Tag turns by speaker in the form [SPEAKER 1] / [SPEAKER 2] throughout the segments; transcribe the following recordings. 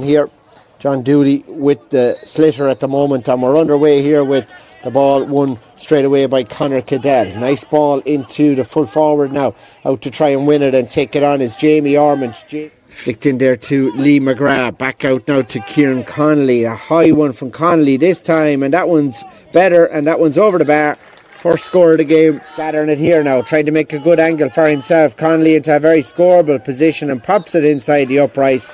[SPEAKER 1] Here, John Dooley with the slitter at the moment, and we're underway here with the ball won straight away by Conor Cadell. Nice ball into the full forward now, out to try and win it and take it on is Jamie Ormond. Flicked in there to Lee McGrath, back out now to Kieran Connolly, a high one from Connolly this time, and that one's better, and that one's over the bar. First score of the game, battering it here now, trying to make a good angle for himself. Connolly into a very scoreable position and pops it inside the upright.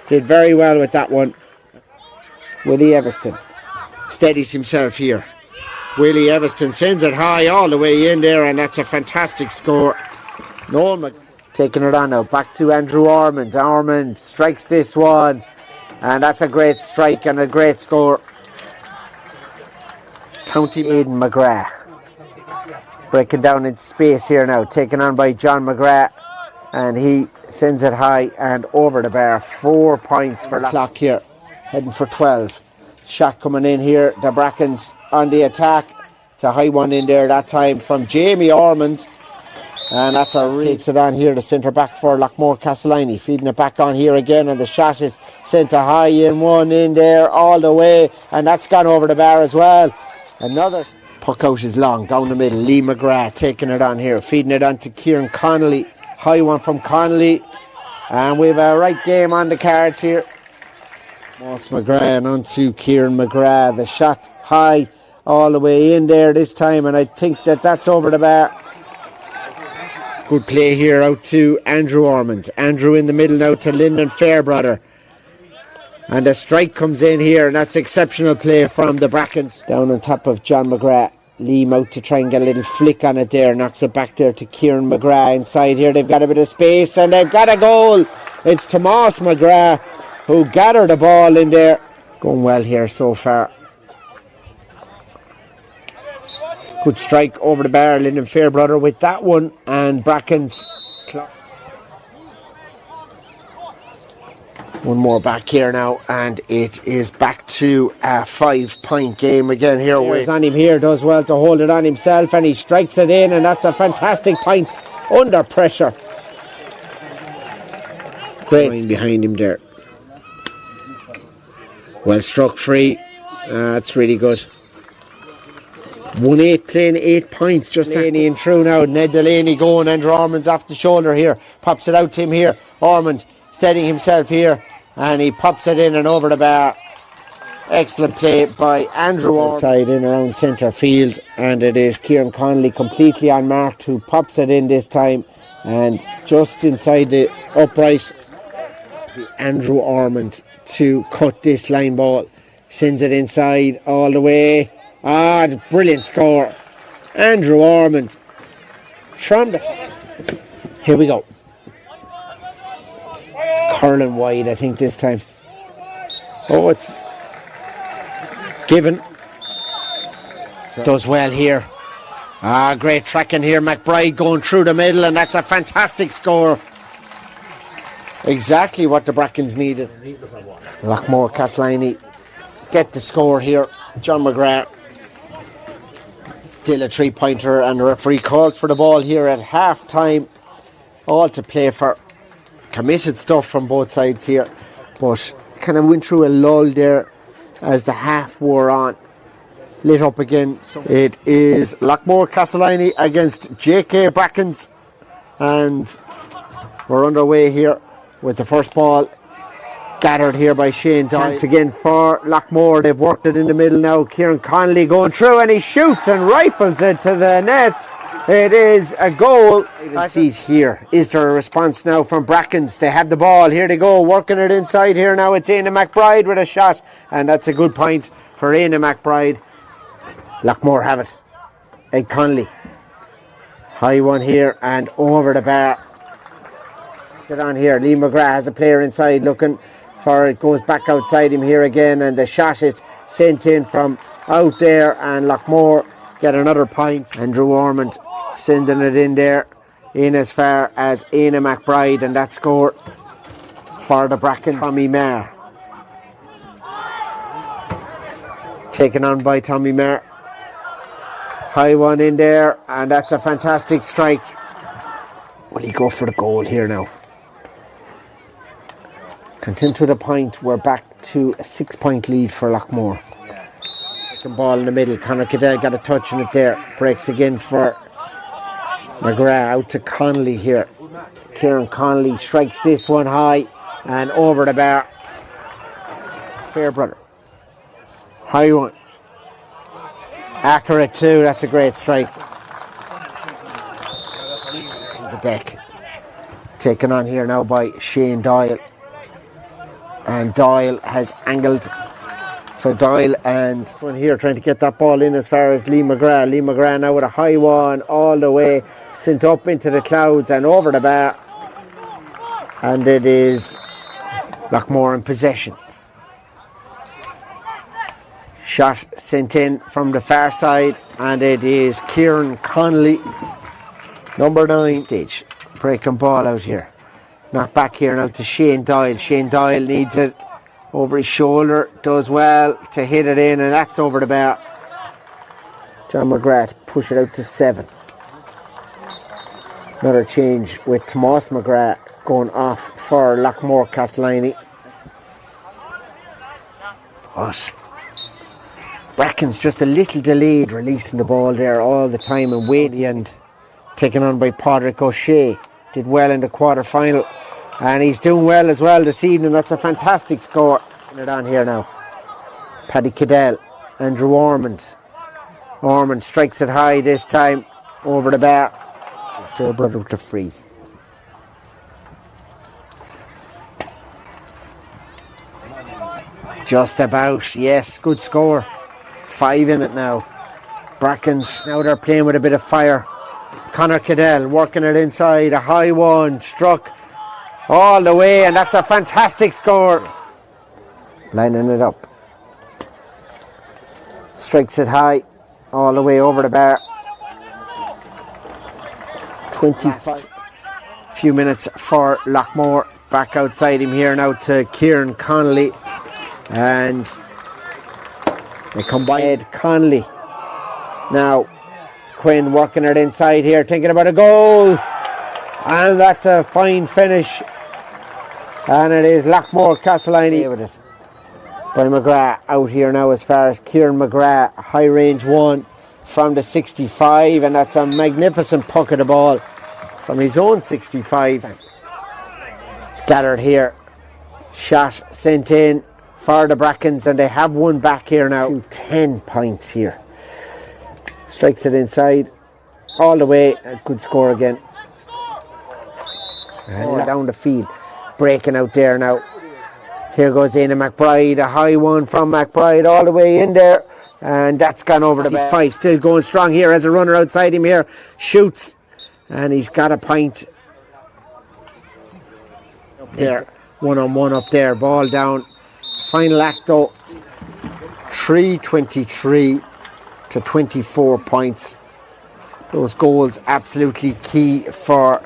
[SPEAKER 1] Did very well with that one. Willie Everston steadies himself here. Willie Everston sends it high all the way in there, and that's a fantastic score. Noel taking it on now, back to Andrew Ormond. Ormond strikes this one, and that's a great strike and a great score. County Aidan McGrath breaking down into space here now, taken on by John McGrath, and he sends it high and over the bar. 4 points for clock here, heading for 12. Shot coming in here, the Brackens on the attack. It's a high one in there that time from Jamie Ormond, and that's a takes it on here, the centre back for Loughmore-Castleiney, feeding it back on here again, and the shot is sent a high in one in there all the way, and that's gone over the bar as well. Another puck out is long down the middle. Lee McGrath taking it on here, feeding it on to Kieran Connolly. High one from Connolly, and we have a right game on the cards here. Moss McGrath and on to Kieran McGrath. The shot high all the way in there this time, and I think that's over the bar. It's good play here out to Andrew Ormond. Andrew in the middle now to Lyndon Fairbrother. And a strike comes in here, and that's exceptional play from the Brackens. Down on top of John McGrath. Liam out to try and get a little flick on it there. Knocks it back there to Kieran McGrath inside here. They've got a bit of space and they've got a goal. It's Tomas McGrath who gathered the ball in there. Going well here so far. Good strike over the bar. Lyndon Fairbrother with that one, and Brackens. One more back here now, and it is back to a 5-point game again here. He's on him here, does well to hold it on himself, and he strikes it in, and that's a fantastic point under pressure. Great behind him there. Well struck free. That's really good. 1-8 playing 8 points. Just Delaney in through now. Ned Delaney going. Andrew Ormond's off the shoulder here. Pops it out to him here. Ormond steadying himself here, and he pops it in and over the bar. Excellent play by Andrew Ormond. Side in around centre field, and it is Kieran Connolly completely unmarked who pops it in this time, and just inside the upright, Andrew Ormond to cut this line ball. Sends it inside all the way. Brilliant score. Andrew Ormond from the... Here we go. It's curling wide, I think, this time. Oh, it's given. Does well here. Great tracking here. McBride going through the middle, and that's a fantastic score. Exactly what the Brackens needed. Loughmore-Castleiney get the score here. John McGrath. Still a 3-pointer, and the referee calls for the ball here at half time. All to play for. Committed stuff from both sides here, but kind of went through a lull there as the half wore on. Lit up again. It is Loughmore-Castleiney against JK Brackens, and we're underway here with the first ball gathered here by Shane Doyle. Chance again for Loughmore. They've worked it in the middle now. Kieran Connolly going through, and he shoots and rifles it to the net. It is a goal. Let's see here. Is there a response now from Brackens? They have the ball. Here they go, working it inside here now. It's Aina McBride with a shot, and that's a good point for Aina McBride. Loughmore have it. Ed Connolly. High one here and over the bar. Sit on here. Lee McGrath has a player inside looking for it. Goes back outside him here again, and the shot is sent in from out there, and Loughmore get another point. Andrew Ormond sending it in there, in as far as Aina McBride, and that score for the Brackens. Tommy Maher taken on by Tommy Maher. High one in there, and that's a fantastic strike. Will he go for the goal here now? Content with a point. We're back to a 6-point lead for Loughmore. Second ball in the middle. Conor Cadell got a touch on it there. Breaks again for McGrath. Out to Connolly here. Kieran Connolly strikes this one high and over the bar. Fairbrother. High one. Accurate too. That's a great strike. The deck. Taken on here now by Shane Doyle. And Doyle has angled. So Doyle and this one here trying to get that ball in as far as Lee McGrath. Lee McGrath now with a high one all the way. Sent up into the clouds and over the bar. And it is Loughmore in possession. Shot sent in from the far side. And it is Kieran Connolly. Number 9 stage. Breaking ball out here. Not back here now to Shane Doyle. Shane Doyle needs it over his shoulder. Does well to hit it in, and that's over the bar. John McGrath push it out to 7. Another change with Tomas McGrath going off for Loughmore-Castleiney. But Brackens just a little delayed releasing the ball there all the time and waiting, and taken on by Padraig O'Shea. Did well in the quarter-final, and he's doing well as well this evening. That's a fantastic score. Putting it on here now. Paddy Cadell, Andrew Ormond. Ormond strikes it high this time, over the bar. Fairbrother with the free. Just about, yes, good score. 5 in it now. Brackens, now they're playing with a bit of fire. Conor Cadell working it inside, a high one, struck all the way, and that's a fantastic score. Lining it up. Strikes it high, all the way over the bar. 25. Few minutes for Loughmore. Back outside him here now to Kieran Connolly. And they come by Ed Connolly. Now, Quinn working it inside here, thinking about a goal, and that's a fine finish, and it is Loughmore-Castleiney with it. By McGrath out here now as far as Kieran McGrath, high range one from the 65, and that's a magnificent puck of the ball from his own 65. It's gathered here, shot sent in for the Brackens, and they have one back here now. 10 points here. Strikes it inside all the way. A good score again. And down the field. Breaking out there now. Here goes Aidan McBride. A high one from McBride all the way in there. And that's gone over the bar. 5. Still going strong here as a runner outside him here. Shoots. And he's got a point. Up there. 1-on-1 up there. Ball down. Final act though. 3:23 to 24 points. Those goals absolutely key for